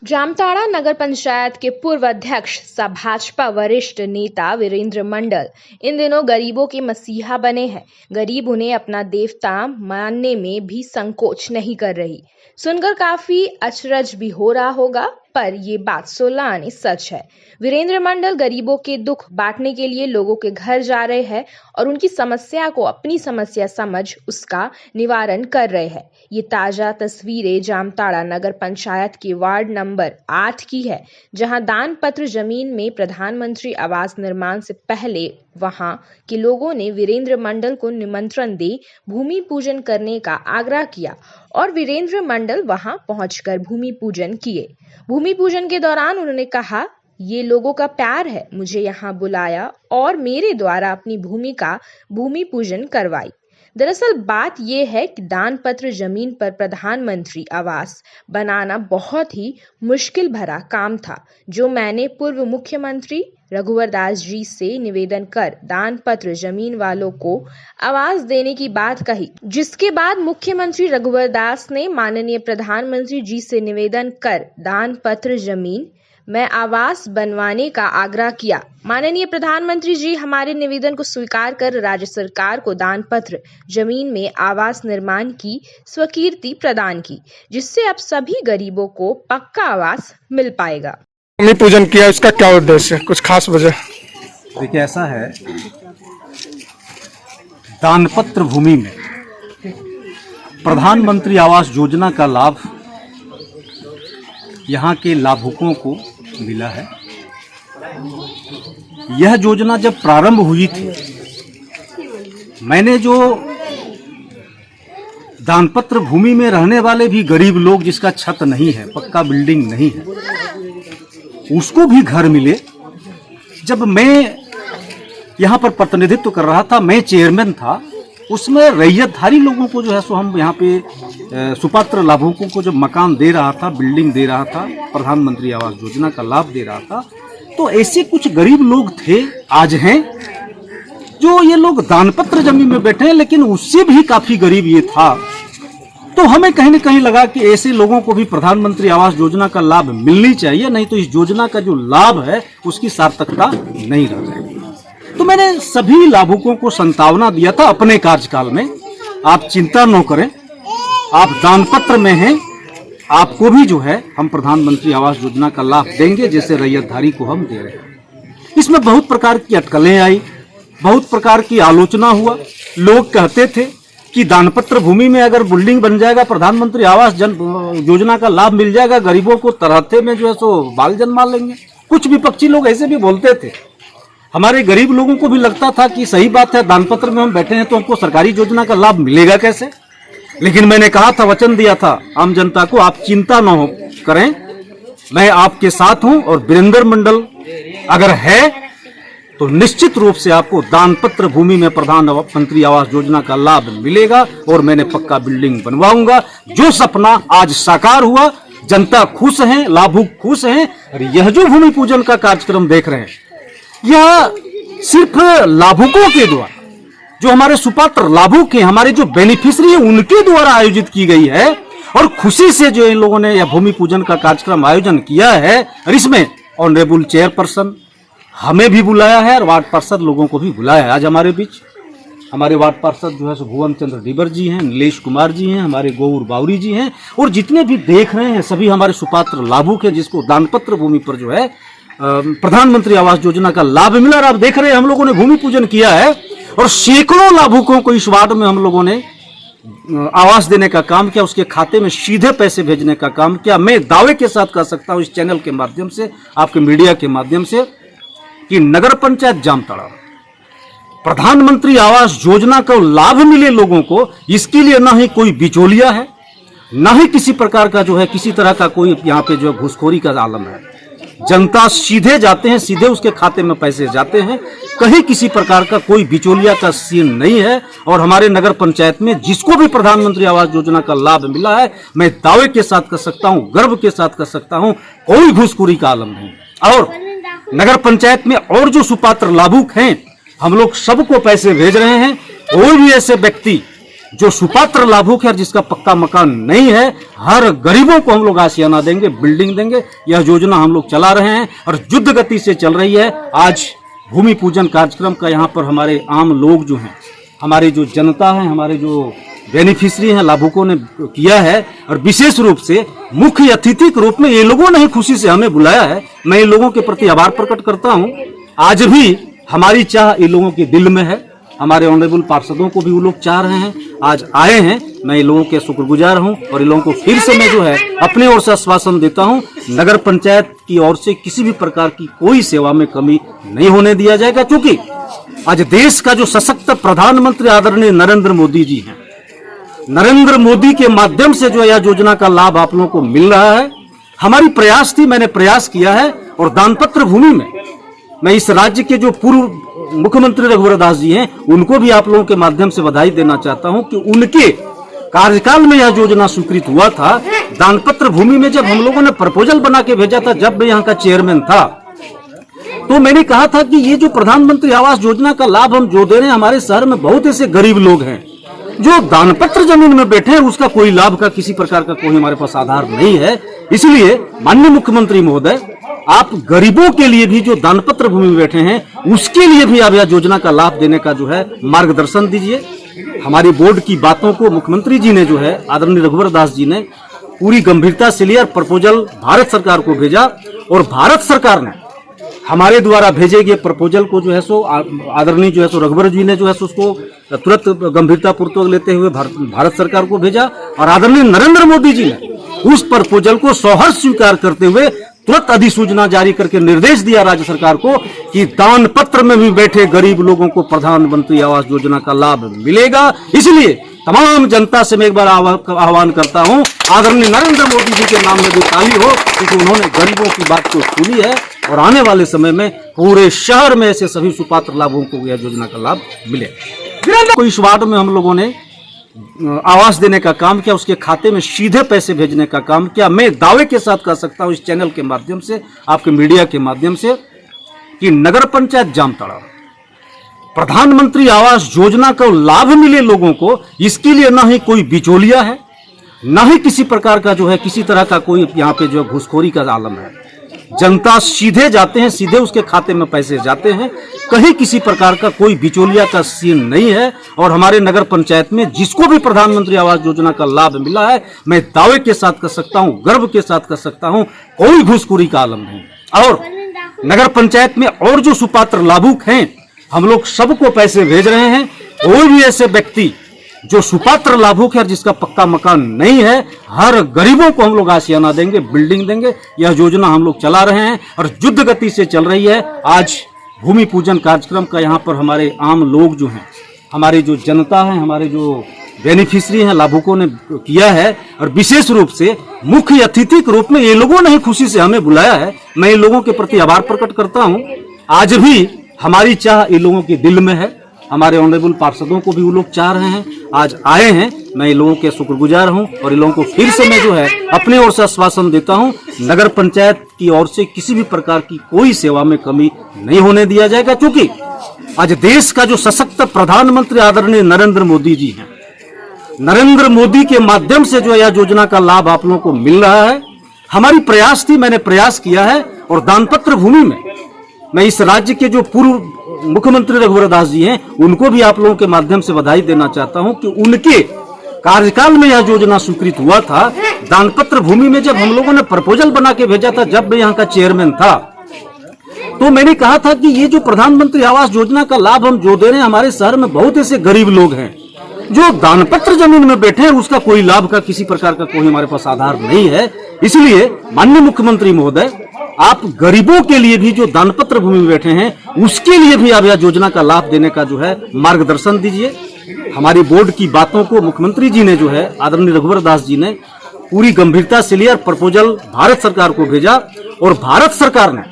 जामताड़ा नगर पंचायत के पूर्व अध्यक्ष सह भाजपा वरिष्ठ नेता वीरेंद्र मंडल इन दिनों गरीबों के मसीहा बने हैं। गरीब उन्हें अपना देवता मानने में भी संकोच नहीं कर रही। सुनकर काफी अचरज भी हो रहा होगा, पर ये बात 16 आने सच है। वीरेंद्र मंडल गरीबों के दुख बांटने के लिए लोगों के घर जा रहे हैं और उनकी समस्या को अपनी समस्या समझ उसका निवारण कर रहे हैं। ये ताजा तस्वीरें जामताड़ा नगर पंचायत के वार्ड नंबर 8 की है, जहां दान पत्र जमीन में प्रधानमंत्री आवास निर्माण से पहले वहां के लोगों ने वीरेंद्र मंडल को निमंत्रण दे भूमि पूजन करने का आग्रह किया और वीरेंद्र मंडल वहां पहुंचकर भूमि पूजन किए। भूमि पूजन के दौरान उन्होंने कहा, ये लोगों का प्यार है, मुझे यहाँ बुलाया और मेरे द्वारा अपनी भूमि का भूमि पूजन करवाई। दरअसल बात यह है कि दान पत्र जमीन पर प्रधानमंत्री आवास बनाना बहुत ही मुश्किल भरा काम था, जो मैंने पूर्व मुख्यमंत्री रघुवर दास जी से निवेदन कर दान पत्र जमीन वालों को आवास देने की बात कही, जिसके बाद मुख्यमंत्री रघुवर दास ने माननीय प्रधानमंत्री जी से निवेदन कर दान पत्र जमीन में आवास बनवाने का आग्रह किया। माननीय प्रधानमंत्री जी हमारे निवेदन को स्वीकार कर राज्य सरकार को दान पत्र जमीन में आवास निर्माण की स्वीकृति प्रदान की, जिससे अब सभी गरीबों को पक्का आवास मिल पाएगा। भूमि पूजन किया, इसका क्या उद्देश्य है? कुछ खास वजह? देखिए, ऐसा है, दानपत्र भूमि में प्रधानमंत्री आवास योजना का लाभ यहाँ के लाभुकों को मिला है। यह योजना जब प्रारंभ हुई थी, मैंने जो दानपत्र भूमि में रहने वाले भी गरीब लोग जिसका छत नहीं है, पक्का बिल्डिंग नहीं है, उसको भी घर मिले। जब मैं यहाँ पर प्रतिनिधित्व कर रहा था, मैं चेयरमैन था, उसमें रैयतधारी लोगों को जो है सो हम यहाँ पे सुपात्र लाभुकों को जब मकान दे रहा था, बिल्डिंग दे रहा था, प्रधानमंत्री आवास योजना का लाभ दे रहा था, तो ऐसे कुछ गरीब लोग थे, आज हैं, जो ये लोग दानपत्र जमीन में बैठे हैं, लेकिन उससे भी काफी गरीब ये था। तो हमें कहीं न कहीं लगा कि ऐसे लोगों को भी प्रधानमंत्री आवास योजना का लाभ मिलनी चाहिए, नहीं तो इस योजना का जो लाभ है उसकी सार्थकता नहीं रह जाएगी। तो मैंने सभी लाभुकों को संतावना दिया था अपने कार्यकाल में, आप चिंता न करें, आप दानपत्र में हैं, आपको भी जो है हम प्रधानमंत्री आवास योजना का लाभ देंगे, जैसे रैयतधारी को हम दे रहे हैं। इसमें बहुत प्रकार की अटकलें आई, बहुत प्रकार की आलोचना हुआ। लोग कहते थे कि दानपत्र भूमि में अगर बिल्डिंग बन जाएगा, प्रधानमंत्री आवास योजना का लाभ मिल जाएगा, गरीबों को तरहते में जो है सो बाल जन्मा लेंगे। कुछ विपक्षी लोग ऐसे भी बोलते थे। हमारे गरीब लोगों को भी लगता था कि सही बात है, दानपत्र में हम बैठे हैं तो हमको सरकारी योजना का लाभ मिलेगा कैसे। लेकिन मैंने कहा था, वचन दिया था आम जनता को, आप चिंता न हो करें, मैं आपके साथ हूं, और वीरेंद्र मंडल अगर है तो निश्चित रूप से आपको दानपत्र भूमि में प्रधानमंत्री आवास योजना का लाभ मिलेगा और मैंने पक्का बिल्डिंग बनवाऊंगा। जो सपना आज साकार हुआ, जनता खुश है, लाभुक खुश हैं। और यह जो भूमि पूजन का कार्यक्रम देख रहे हैं, यह सिर्फ लाभुकों के द्वारा, जो हमारे सुपात्र लाभुक हैं, हमारे जो बेनिफिशियरी हैं, उनके द्वारा आयोजित की गई है। और खुशी से जो इन लोगों ने यह भूमि पूजन का कार्यक्रम आयोजन किया है, और इसमें ऑनरेबल चेयरपर्सन हमें भी बुलाया है और वार्ड पार्षद लोगों को भी बुलाया है। आज हमारे बीच हमारे वार्ड पार्षद जो है सो भुवन चंद्र डिबर जी हैं, नीलेश कुमार जी हैं, हमारे गौर बावरी जी हैं, और जितने भी देख रहे हैं सभी हमारे सुपात्र लाभुक हैं, जिसको दानपत्र भूमि पर जो है प्रधानमंत्री आवास योजना का लाभ मिला। और आप देख रहे हैं, हम लोगों ने भूमि पूजन किया है और सैकड़ों लाभुकों को इस वार्ड में हम लोगों ने आवास देने का काम किया, उसके खाते में सीधे पैसे भेजने का काम किया। मैं दावे के साथ कह सकता हूं इस चैनल के माध्यम से, आपके मीडिया के माध्यम से, कि नगर पंचायत जामताड़ा प्रधानमंत्री आवास योजना का लाभ मिले लोगों को, इसके लिए ना ही कोई बिचौलिया है, ना ही किसी प्रकार का जो है किसी तरह का कोई यहाँ पे जो घुसखोरी का आलम है। जनता सीधे जाते हैं, सीधे उसके खाते में पैसे जाते हैं, कहीं किसी प्रकार का कोई बिचौलिया का सीन नहीं है। और हमारे नगर पंचायत में जिसको भी प्रधानमंत्री आवास योजना का लाभ मिला है, मैं दावे के साथ कर सकता हूं, गर्व के साथ कर सकता हूं, कोई घुसखोरी का आलम नहीं। और नगर पंचायत में और जो सुपात्र लाभुक हैं, हम लोग सबको पैसे भेज रहे हैं। कोई भी ऐसे व्यक्ति जो सुपात्र लाभुक है जिसका पक्का मकान नहीं है, हर गरीबों को हम लोग आशियाना देंगे, बिल्डिंग देंगे। यह योजना हम लोग चला रहे हैं और युद्ध गति से चल रही है। आज भूमि पूजन कार्यक्रम का यहाँ पर हमारे आम लोग जो हैं, हमारी जो जनता है, हमारे जो बेनिफिशियरी हैं, लाभुकों ने किया है और विशेष रूप से मुख्य अतिथि के रूप में ये लोगों ने ही खुशी से हमें बुलाया है। मैं इन लोगों के प्रति आभार प्रकट करता हूँ। आज भी हमारी चाह इन लोगों के दिल में है, हमारे ऑनरेबल पार्षदों को भी वो लोग चाह रहे हैं, आज आए हैं। मैं इन लोगों के शुक्रगुजार हूं और इन लोगों को फिर से मैं जो है अपनी ओर से आश्वासन देता हूं, नगर पंचायत की ओर से किसी भी प्रकार की कोई सेवा में कमी नहीं होने दिया जाएगा। क्योंकि आज देश का जो सशक्त प्रधानमंत्री आदरणीय नरेंद्र मोदी जी हैं, नरेंद्र मोदी के माध्यम से जो यह योजना का लाभ आप लोगों को मिल रहा है। हमारी प्रयास थी, मैंने प्रयास किया है और दानपत्र भूमि में मैं इस राज्य के जो पूर्व मुख्यमंत्री रघुवर दास जी हैं, उनको भी आप लोगों के माध्यम से बधाई देना चाहता हूं कि उनके कार्यकाल में यह योजना स्वीकृत हुआ था। दानपत्र भूमि में जब हम लोगों ने प्रपोजल बना के भेजा था, जब मैं यहाँ का चेयरमैन था, तो मैंने कहा था कि ये जो प्रधानमंत्री आवास योजना का लाभ हम जो दे रहे हैं, हमारे शहर में बहुत ऐसे गरीब लोग हैं जो दानपत्र जमीन में बैठे हैं, उसका कोई लाभ का किसी प्रकार का कोई हमारे पास आधार नहीं है। इसलिए माननीय मुख्यमंत्री महोदय, आप गरीबों के लिए भी जो दानपत्र भूमि में बैठे हैं, उसके लिए भी आप यह योजना का लाभ देने का जो है मार्गदर्शन दीजिए। हमारी बोर्ड की बातों को मुख्यमंत्री जी ने जो है आदरणीय रघुवर दास जी ने पूरी गंभीरता से लिया, प्रपोजल भारत सरकार को भेजा और भारत सरकार ने हमारे द्वारा भेजे गए प्रपोजल को जो है सो आदरणीय जो है सो रघुवर जी ने जो है सो उसको तुरंत गंभीरता पूर्वक लेते हुए भारत सरकार को भेजा और आदरणीय नरेंद्र मोदी जी ने उस प्रपोजल को सहर्ष स्वीकार करते हुए तुरंत अधिसूचना जारी करके निर्देश दिया राज्य सरकार को कि दान पत्र में भी बैठे गरीब लोगों को प्रधानमंत्री आवास योजना का लाभ मिलेगा। इसलिए तमाम जनता से मैं एक बार आह्वान करता हूं, आदरणीय नरेंद्र मोदी जी के नाम में भी ताली हो, क्योंकि उन्होंने गरीबों की बात को सुनी है और आने वाले समय में पूरे शहर में ऐसे सभी सुपात्र लाभों को यह योजना का लाभ मिले। तो इस वार्ड में हम लोगों ने आवास देने का काम किया, उसके खाते में सीधे पैसे भेजने का काम किया। मैं दावे के साथ कह सकता हूं इस चैनल के माध्यम से, आपके मीडिया के माध्यम से, कि नगर पंचायत जामताड़ा प्रधानमंत्री आवास योजना का लाभ मिले लोगों को, इसके लिए ना ही कोई बिचौलिया है, ना ही किसी प्रकार का जो है किसी तरह का कोई यहाँ पे जो घुसखोरी का आलम है। जनता सीधे जाते हैं, सीधे उसके खाते में पैसे जाते हैं, कहीं किसी प्रकार का कोई बिचौलिया का सीन नहीं है। और हमारे नगर पंचायत में जिसको भी प्रधानमंत्री आवास योजना का लाभ मिला है, मैं दावे के साथ कह सकता हूं, गर्व के साथ कह सकता हूं, कोई घुसखोरी का आलम नहीं। और नगर पंचायत में और जो सुपात्र लाभुक हैं, हम लोग सबको पैसे भेज रहे हैं। कोई भी ऐसे व्यक्ति जो सुपात्र लाभुक है जिसका पक्का मकान नहीं है, हर गरीबों को हम लोग आशियाना देंगे, बिल्डिंग देंगे। यह योजना हम लोग चला रहे हैं और युद्ध गति से चल रही है। आज भूमि पूजन कार्यक्रम का यहाँ पर हमारे आम लोग जो हैं, हमारी जो जनता है, हमारे जो बेनिफिशियरी हैं, लाभुकों ने किया है और विशेष रूप से मुख्य अतिथि के रूप में ये लोगों ने ही खुशी से हमें बुलाया है। मैं इन लोगों के प्रति आभार प्रकट करता हूँ। आज भी हमारी चाह इन लोगों के दिल में है, हमारे ऑनरेबल पार्षदों को भी वो लोग चाह रहे हैं, आज आए हैं। मैं इन लोगों के शुक्रगुजार हूं और इन लोगों को फिर से मैं जो है अपने ओर से आश्वासन देता हूं, नगर पंचायत की ओर से किसी भी प्रकार की कोई सेवा में कमी नहीं होने दिया जाएगा। क्योंकि आज देश का जो सशक्त प्रधानमंत्री आदरणीय नरेंद्र मोदी जी हैं, नरेंद्र मोदी के माध्यम से जो यह योजना का लाभ आप लोगों को मिल रहा है। हमारी प्रयास थी, मैंने प्रयास किया है और दानपत्र भूमि में मैं इस राज्य के जो पूर्व मुख्यमंत्री रघुवर दास जी हैं, उनको भी आप लोगों के माध्यम से बधाई देना चाहता हूं कि उनके कार्यकाल में यह योजना स्वीकृत हुआ था। दानपत्र भूमि में जब हम लोगों ने प्रपोजल बना के भेजा था, जब मैं यहाँ का चेयरमैन था, तो मैंने कहा था कि ये जो प्रधानमंत्री आवास योजना का लाभ हम जो दे रहे हैं, हमारे शहर में बहुत ऐसे गरीब लोग हैं जो दानपत्र जमीन में बैठे हैं, उसका कोई लाभ का किसी प्रकार का कोई हमारे पास आधार नहीं है। इसलिए माननीय मुख्यमंत्री महोदय, आप गरीबों के लिए भी जो दानपत्र भूमि में बैठे हैं, उसके लिए भी आप यह योजना का लाभ देने का जो है मार्गदर्शन दीजिए। हमारी बोर्ड की बातों को मुख्यमंत्री जी ने जो है आदरणीय रघुवर दास जी ने पूरी गंभीरता से लिया, प्रपोजल भारत सरकार को भेजा और भारत सरकार ने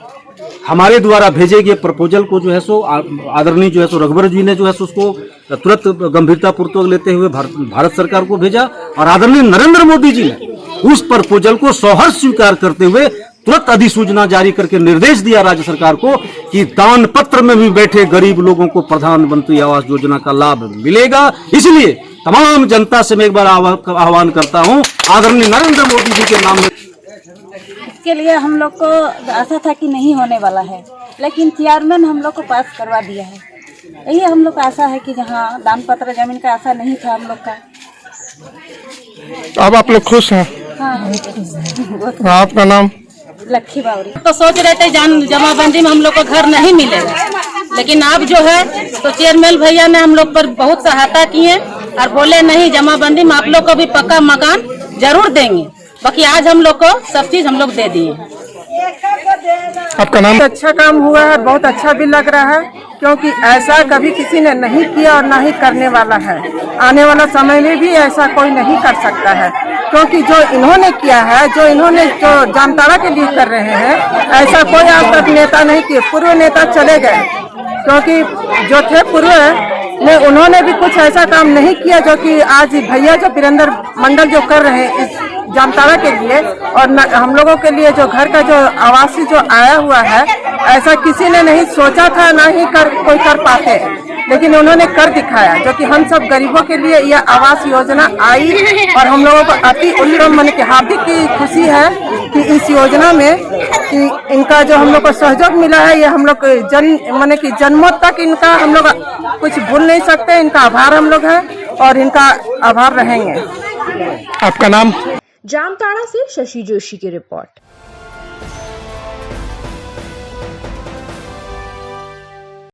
हमारे द्वारा भेजे गए प्रपोजल को जो है सो आदरणीय जो है सो रघुवर जी ने जो है सो उसको तुरंत गंभीरता पूर्वक लेते हुए भारत सरकार को भेजा और आदरणीय नरेंद्र मोदी जी ने उस प्रपोजल को सहर्ष स्वीकार करते हुए तुरंत अधिसूचना जारी करके निर्देश दिया राज्य सरकार को कि दान पत्र में भी बैठे गरीब लोगों को प्रधानमंत्री आवास योजना का लाभ मिलेगा। इसलिए तमाम जनता से मैं एक बार आह्वान करता हूं, आदरणीय नरेंद्र मोदी जी के नाम में। इसके लिए हम लोग को आशा था कि नहीं होने वाला है, लेकिन चेयरमैन हम लोग को पास करवा दिया है। यही हम लोग का आशा है कि जहाँ दान पत्र जमीन का आशा नहीं था हम लोग का। अब आप लोग खुश हैं? हाँ, आपका नाम? लक्की बावरी। तो सोच रहे थे जमाबंदी में हम लोग को घर नहीं मिलेगा, लेकिन अब जो है तो चेयरमैन भैया ने हम लोग पर बहुत सहायता किए और बोले नहीं, जमाबंदी में आप लोग को भी पक्का मकान जरूर देंगे। बाकी आज हम लोग को सब चीज हम लोग दे दिए। आपका नाम? अच्छा काम हुआ है, बहुत अच्छा भी लग रहा है, क्योंकि ऐसा कभी किसी ने नहीं किया और ना ही करने वाला है। आने वाला समय में भी ऐसा कोई नहीं कर सकता है, क्योंकि जो इन्होंने किया है, जो जामताड़ा के लिए कर रहे हैं, ऐसा कोई आज तक नेता नहीं किए। पूर्व नेता चले गए, क्योंकि जो थे पूर्व में उन्होंने भी कुछ ऐसा काम नहीं किया जो कि आज भैया जो वीरेंद्र मंडल जो कर रहे हैं इस जामताड़ा के लिए और हम लोगों के लिए जो घर का जो आवासीय जो आया हुआ है, ऐसा किसी ने नहीं सोचा था, ना ही कोई कर पाते, लेकिन उन्होंने कर दिखाया। जो कि हम सब गरीबों के लिए यह आवास योजना आई और हम लोगों को अति उत्तम मन की हार्दिक खुशी है कि इस योजना में कि इनका जो हम लोग को सहयोग मिला है, ये हम लोग जन्मों तक इनका हम लोग कुछ भूल नहीं सकते। इनका आभार हम लोग हैं और इनका आभार रहेंगे। आपका नाम? जामताड़ा से शशि जोशी की रिपोर्ट।